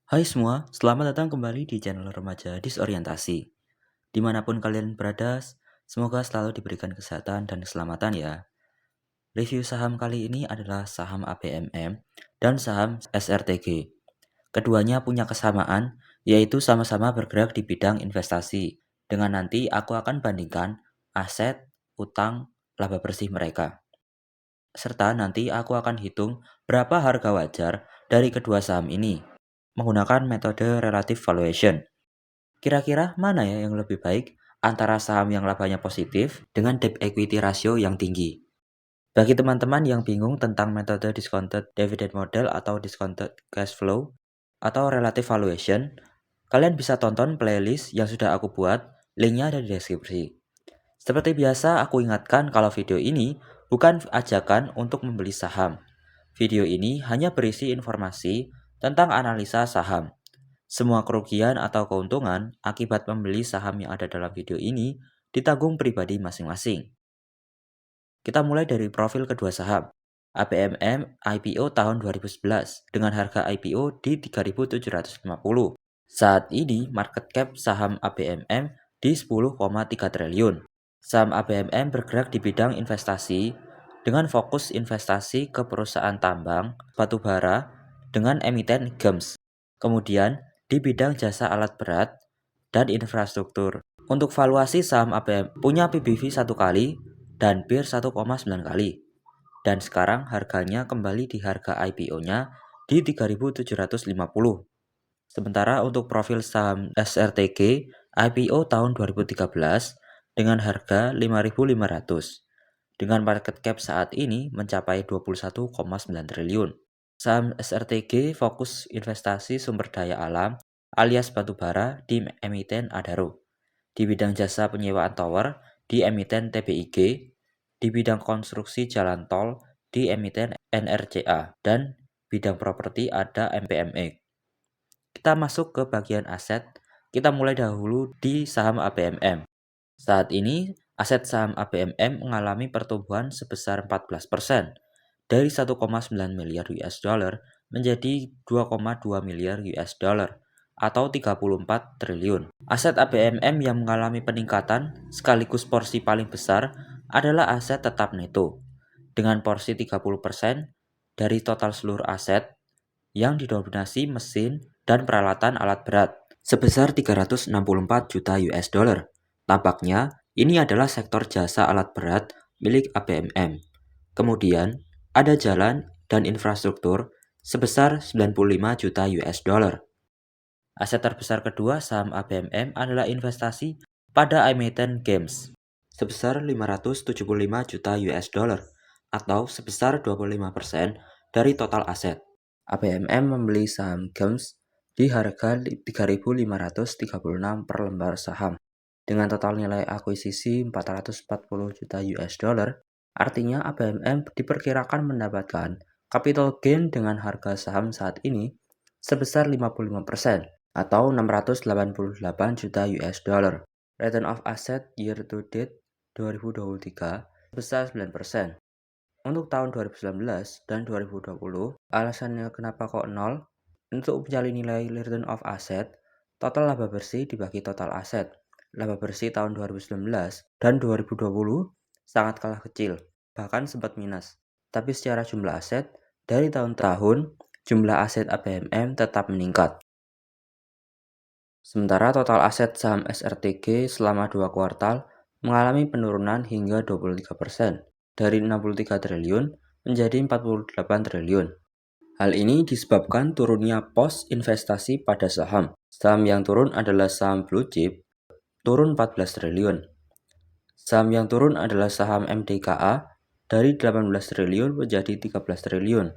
Hai semua, selamat datang kembali di channel Remaja Disorientasi. Dimanapun kalian berada, semoga selalu diberikan kesehatan dan keselamatan ya. Review saham kali ini adalah saham ABMM dan saham SRTG. Keduanya punya kesamaan, yaitu sama-sama bergerak di bidang investasi. Dengan nanti aku akan bandingkan aset, utang, laba bersih mereka. Serta nanti aku akan hitung berapa harga wajar dari kedua saham ini menggunakan metode relative valuation. Kira-kira mana ya yang lebih baik antara saham yang labanya positif dengan debt equity ratio yang tinggi? Bagi teman-teman yang bingung tentang metode discounted dividend model atau discounted cash flow atau relative valuation, kalian bisa tonton playlist yang sudah aku buat, linknya ada di deskripsi. Seperti biasa, aku ingatkan kalau video ini bukan ajakan untuk membeli saham. Video ini hanya berisi informasi tentang analisa saham. Semua kerugian atau keuntungan akibat membeli saham yang ada dalam video ini ditanggung pribadi masing-masing. Kita mulai dari profil kedua saham. ABMM IPO tahun 2011 dengan harga IPO di 3.750. Saat ini market cap saham ABMM di 10,3 triliun. Saham ABMM bergerak di bidang investasi dengan fokus investasi ke perusahaan tambang, batubara, dengan emiten GEMS. Kemudian di bidang jasa alat berat dan infrastruktur. Untuk valuasi saham ABM punya PBV 1 kali dan PER 1,9 kali. Dan sekarang harganya kembali di harga IPO-nya di 3.750. Sementara untuk profil saham SRTG IPO tahun 2013 dengan harga 5.500 dengan market cap saat ini mencapai 21,9 triliun. Saham SRTG fokus investasi sumber daya alam alias batubara di emiten Adaro, di bidang jasa penyewaan tower di emiten TBIG, di bidang konstruksi jalan tol di emiten NRCA, dan bidang properti ada MPME. Kita masuk ke bagian aset, kita mulai dahulu di saham ABMM. Saat ini, aset saham ABMM mengalami pertumbuhan sebesar 14% dari 1,9 miliar US dollar menjadi 2,2 miliar US dollar atau 34 triliun. Aset ABMM yang mengalami peningkatan sekaligus porsi paling besar adalah aset tetap neto dengan porsi 30% dari total seluruh aset yang didominasi mesin dan peralatan alat berat sebesar 364 juta US dollar. Tampaknya ini adalah sektor jasa alat berat milik ABMM. Kemudian ada jalan dan infrastruktur sebesar 95 juta US dollar. Aset terbesar kedua saham ABMM adalah investasi pada emiten games sebesar 575 juta US dollar atau sebesar 25% dari total aset. ABMM membeli saham games di harga 3.536 per lembar saham dengan total nilai akuisisi 440 juta US dollar. Artinya ABMM diperkirakan mendapatkan capital gain dengan harga saham saat ini sebesar 55% atau 688 juta US dollar. Return of asset year to date 2023 sebesar 9%. Untuk tahun 2019 dan 2020, alasannya kenapa kok nol? Untuk mencari nilai return of asset, total laba bersih dibagi total aset. Laba bersih tahun 2019 dan 2020 sangat kalah kecil, bahkan sempat minus. Tapi secara jumlah aset, dari tahun ke tahun, jumlah aset ABMM tetap meningkat. Sementara total aset saham SRTG selama 2 kuartal mengalami penurunan hingga 23%, dari 63 triliun menjadi 48 triliun. Hal ini disebabkan turunnya pos investasi pada saham. Saham yang turun adalah saham blue chip, turun 14 triliun. Saham yang turun adalah saham MDKA dari 18 triliun menjadi 13 triliun.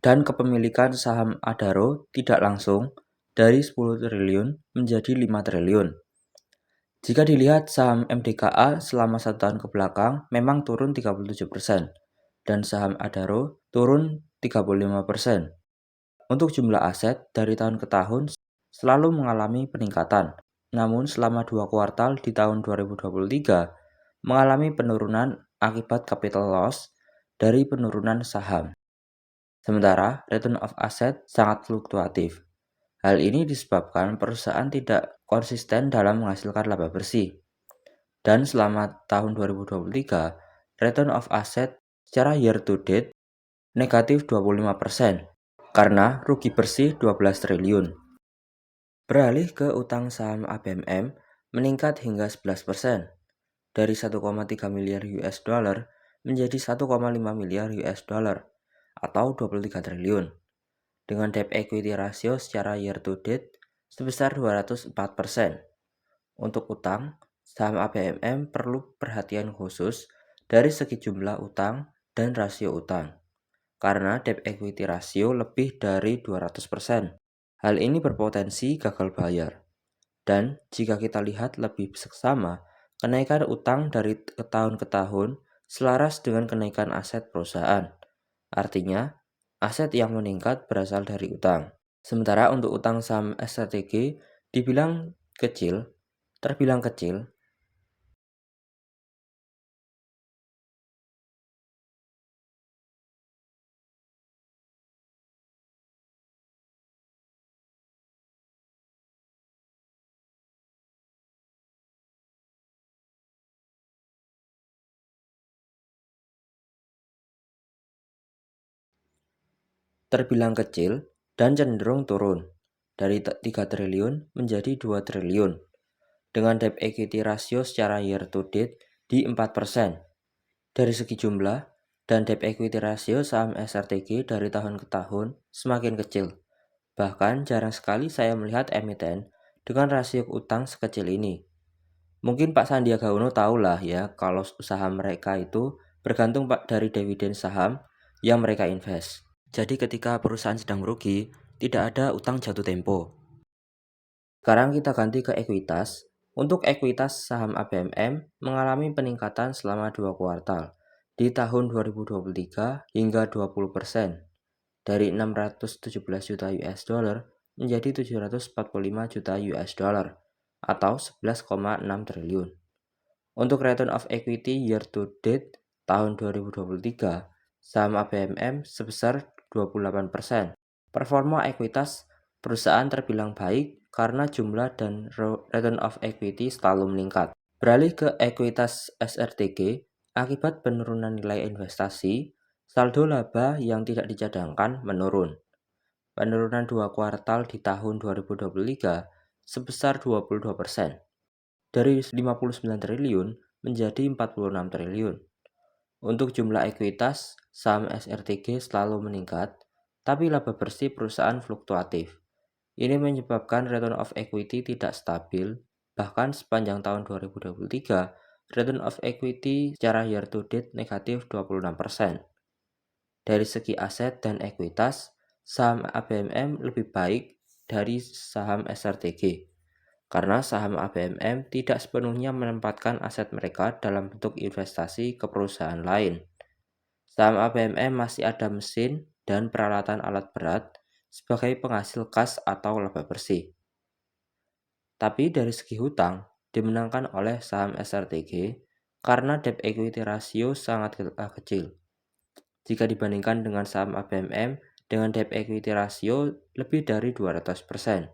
Dan kepemilikan saham Adaro tidak langsung dari 10 triliun menjadi 5 triliun. Jika dilihat saham MDKA selama 1 tahun ke belakang memang turun 37% dan saham Adaro turun 35%. Untuk jumlah aset dari tahun ke tahun selalu mengalami peningkatan. Namun selama 2 kuartal di tahun 2023 mengalami penurunan akibat capital loss dari penurunan saham. Sementara return of asset sangat fluktuatif. Hal ini disebabkan perusahaan tidak konsisten dalam menghasilkan laba bersih. Dan selama tahun 2023, return of asset secara year to date negatif 25% karena rugi bersih 12 triliun. Beralih ke utang saham ABMM meningkat hingga 11% dari 1,3 miliar US dollar menjadi 1,5 miliar US dollar atau 23 triliun dengan debt equity ratio secara year to date sebesar 204%. Untuk utang, saham ABMM perlu perhatian khusus dari segi jumlah utang dan rasio utang karena debt equity ratio lebih dari 200%. Hal ini berpotensi gagal bayar. Dan jika kita lihat lebih seksama, kenaikan utang dari tahun ke tahun selaras dengan kenaikan aset perusahaan. Artinya, aset yang meningkat berasal dari utang. Sementara untuk utang saham SRTG dibilang terbilang kecil, dan cenderung turun dari 3 triliun menjadi 2 triliun dengan debt equity ratio secara year to date di 4%. Dari segi jumlah dan debt equity ratio saham SRTG dari tahun ke tahun semakin kecil. Bahkan jarang sekali saya melihat emiten dengan rasio utang sekecil ini. Mungkin Pak Sandiaga Uno tahulah ya kalau usaha mereka itu bergantung dari dividen saham yang mereka invest. Jadi ketika perusahaan sedang merugi, tidak ada utang jatuh tempo. Sekarang kita ganti ke ekuitas. Untuk ekuitas saham ABMM mengalami peningkatan selama 2 kuartal di tahun 2023 hingga 20% dari 617 juta US dollar menjadi 745 juta US dollar atau 11,6 triliun. Untuk return of equity year to date tahun 2023, saham ABMM sebesar 28%. Performa ekuitas perusahaan terbilang baik karena jumlah dan return of equity selalu meningkat. Beralih ke ekuitas SRTG, akibat penurunan nilai investasi, saldo laba yang tidak dicadangkan menurun. Penurunan 2 kuartal di tahun 2023 sebesar 22%, dari 59 triliun menjadi 46 triliun. Untuk jumlah ekuitas, saham SRTG selalu meningkat, tapi laba bersih perusahaan fluktuatif. Ini menyebabkan return of equity tidak stabil, bahkan sepanjang tahun 2023, return of equity secara year to date negatif 26%. Dari segi aset dan ekuitas, saham ABMM lebih baik dari saham SRTG, karena saham ABMM tidak sepenuhnya menempatkan aset mereka dalam bentuk investasi ke perusahaan lain. Saham ABMM masih ada mesin dan peralatan alat berat sebagai penghasil kas atau laba bersih. Tapi dari segi hutang, dimenangkan oleh saham SRTG karena debt equity ratio sangat kecil. Jika dibandingkan dengan saham ABMM dengan debt equity ratio lebih dari 200%.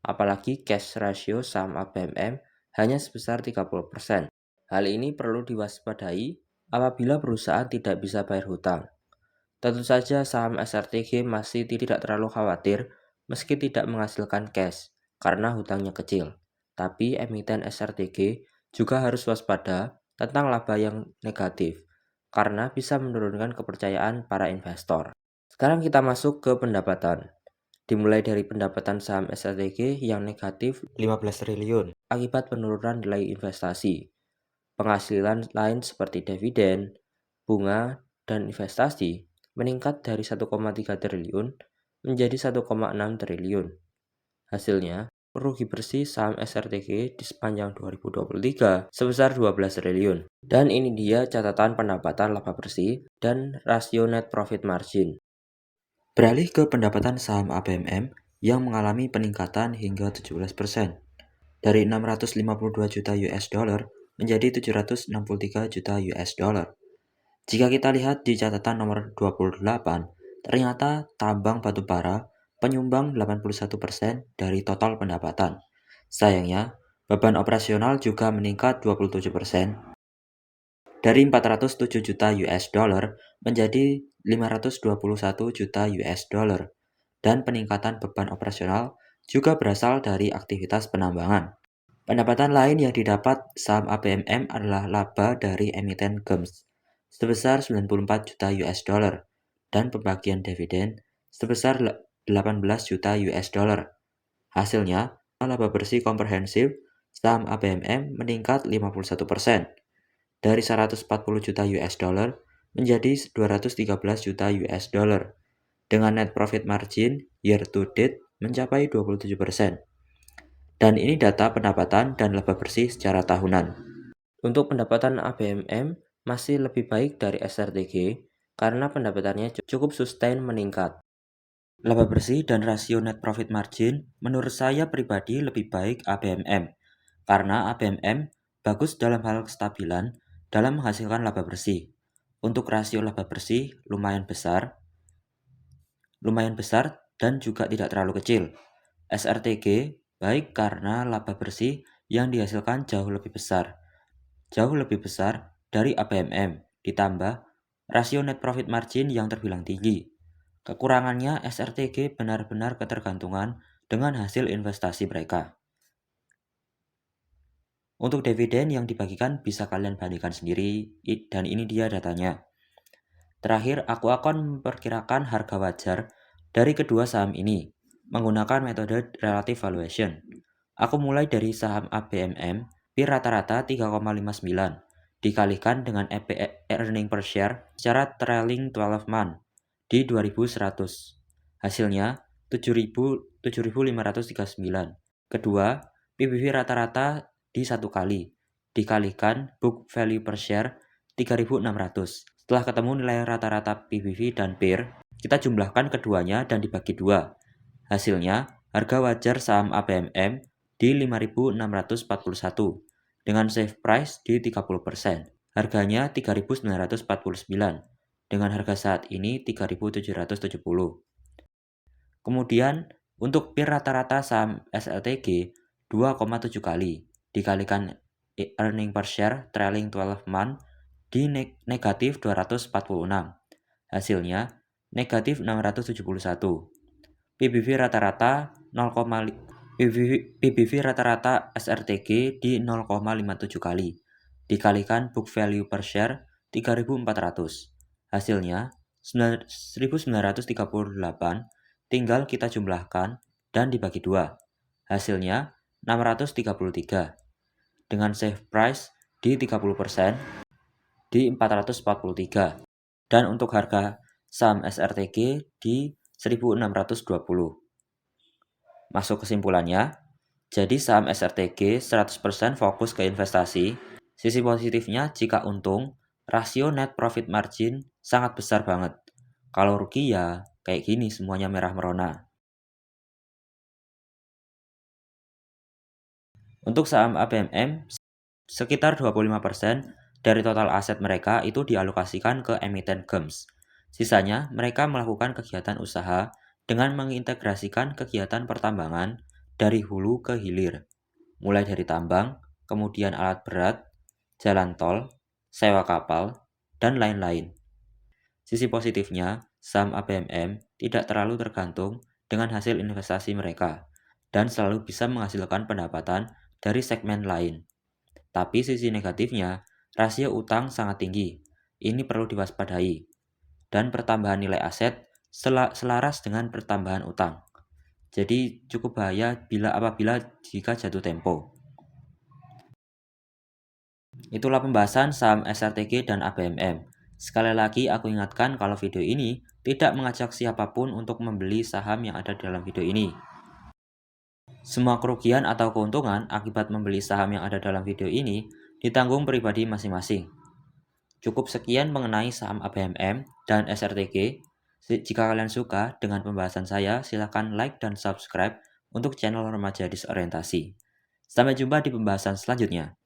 Apalagi cash ratio saham ABMM hanya sebesar 30%. Hal ini perlu diwaspadai apabila perusahaan tidak bisa bayar hutang. Tentu saja saham SRTG masih tidak terlalu khawatir meski tidak menghasilkan cash karena hutangnya kecil. Tapi emiten SRTG juga harus waspada tentang laba yang negatif karena bisa menurunkan kepercayaan para investor. Sekarang kita masuk ke pendapatan. Dimulai dari pendapatan saham SRTG yang negatif 15 triliun akibat penurunan nilai investasi. Penghasilan lain seperti dividen, bunga, dan investasi meningkat dari 1,3 triliun menjadi 1,6 triliun. Hasilnya, rugi bersih saham SRTG di sepanjang 2023 sebesar 12 triliun. Dan ini dia catatan pendapatan laba bersih dan rasio net profit margin. Beralih ke pendapatan saham ABMM yang mengalami peningkatan hingga 17%, dari 652 juta US dollar menjadi 763 juta US dollar. Jika kita lihat di catatan nomor 28, ternyata tambang batubara penyumbang 81% dari total pendapatan. Sayangnya, beban operasional juga meningkat 27% dari 407 juta US dollar menjadi 521 juta US dollar. Dan peningkatan beban operasional juga berasal dari aktivitas penambangan. Pendapatan lain yang didapat saham ABMM adalah laba dari emiten GEMS sebesar 94 juta US dollar dan pembagian dividen sebesar 18 juta US dollar. Hasilnya, laba bersih komprehensif saham ABMM meningkat 51% dari 140 juta US dollar menjadi 213 juta US dollar dengan net profit margin year to date mencapai 27%. Dan ini data pendapatan dan laba bersih secara tahunan. Untuk pendapatan ABMM masih lebih baik dari SRTG karena pendapatannya cukup sustain meningkat. Laba bersih dan rasio net profit margin menurut saya pribadi lebih baik ABMM karena ABMM bagus dalam hal kestabilan dalam menghasilkan laba bersih. Untuk rasio laba bersih lumayan besar dan juga tidak terlalu kecil. SRTG baik karena laba bersih yang dihasilkan jauh lebih besar dari ABMM, ditambah rasio net profit margin yang terbilang tinggi. Kekurangannya SRTG benar-benar ketergantungan dengan hasil investasi mereka. Untuk dividen yang dibagikan bisa kalian bandingkan sendiri, dan ini dia datanya. Terakhir, aku akan memperkirakan harga wajar dari kedua saham ini menggunakan metode relative valuation. Aku mulai dari saham ABMM, PIR rata-rata 3,59 dikalikan dengan earning per share secara trailing 12 month di 2100. Hasilnya 7.539. Kedua, PBV rata-rata di 1 kali dikalikan book value per share 3.600. Setelah ketemu nilai rata-rata PBV dan PIR, kita jumlahkan keduanya dan dibagi 2. Hasilnya, harga wajar saham ABMM di 5.641 dengan save price di 30%. Harganya 3.949 dengan harga saat ini 3.770. Kemudian, untuk PIR rata-rata saham SLTG 2,7 kali dikalikan earning per share trailing 12 month di negatif 246. Hasilnya negatif 671. PBV rata-rata SRTG di 0,57 kali dikalikan book value per share 3.400. Hasilnya 1.938, tinggal kita jumlahkan dan dibagi 2. Hasilnya 633 dengan save price di 30% di 443. Dan untuk harga saham SRTG di 1.620. Masuk kesimpulannya, jadi saham SRTG 100% fokus ke investasi. Sisi positifnya jika untung, rasio net profit margin sangat besar banget. Kalau rugi ya kayak gini semuanya merah merona. Untuk saham ABMM, sekitar 25% dari total aset mereka itu dialokasikan ke emiten GEMS. Sisanya, mereka melakukan kegiatan usaha dengan mengintegrasikan kegiatan pertambangan dari hulu ke hilir, mulai dari tambang, kemudian alat berat, jalan tol, sewa kapal, dan lain-lain. Sisi positifnya, saham ABMM tidak terlalu tergantung dengan hasil investasi mereka dan selalu bisa menghasilkan pendapatan dari segmen lain. Tapi sisi negatifnya, rasio utang sangat tinggi. Ini perlu diwaspadai. Dan pertambahan nilai aset selaras dengan pertambahan utang. Jadi cukup bahaya apabila jika jatuh tempo. Itulah pembahasan saham SRTG dan ABMM. Sekali lagi aku ingatkan kalau video ini tidak mengajak siapapun untuk membeli saham yang ada dalam video ini. Semua kerugian atau keuntungan akibat membeli saham yang ada dalam video ini ditanggung pribadi masing-masing. Cukup sekian mengenai saham ABMM dan SRTG. Jika kalian suka dengan pembahasan saya, silakan like dan subscribe untuk channel Remaja Disorientasi. Sampai jumpa di pembahasan selanjutnya.